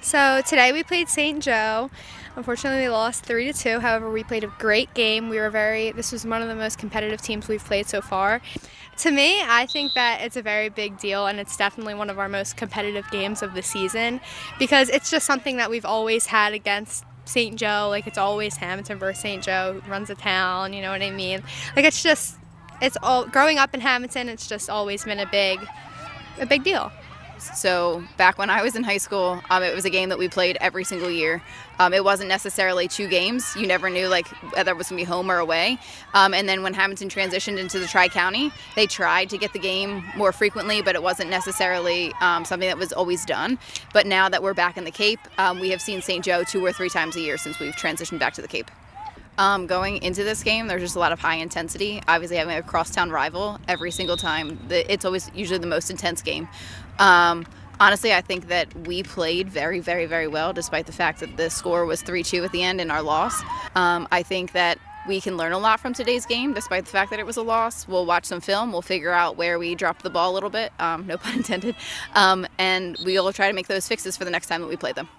So today we played St. Joe. Unfortunately, we lost 3-2. However, we played a great game. This was one of the most competitive teams we've played so far. To me, I think that it's a very big deal, and it's definitely one of our most competitive games of the season because it's just something that we've always had against St. Joe. Like, it's always Hamilton versus St. Joe, runs a town, you know what I mean? Like, it's all, growing up in Hamilton, it's just always been a big deal. So back when I was in high school, it was a game that we played every single year. It wasn't necessarily 2 games. You never knew whether it was going to be home or away. And then when Hamilton transitioned into the Tri-County, they tried to get the game more frequently, but it wasn't necessarily something that was always done. But now that we're back in the Cape, we have seen St. Joe 2 or 3 times a year since we've transitioned back to the Cape. Going into this game, there's just a lot of high intensity. Obviously, having a crosstown rival every single time, it's always usually the most intense game. Honestly, I think that we played very, very, very well, despite the fact that the score was 3-2 at the end in our loss. I think that we can learn a lot from today's game, despite the fact that it was a loss. We'll watch some film. We'll figure out where we dropped the ball a little bit, no pun intended, and we'll try to make those fixes for the next time that we play them.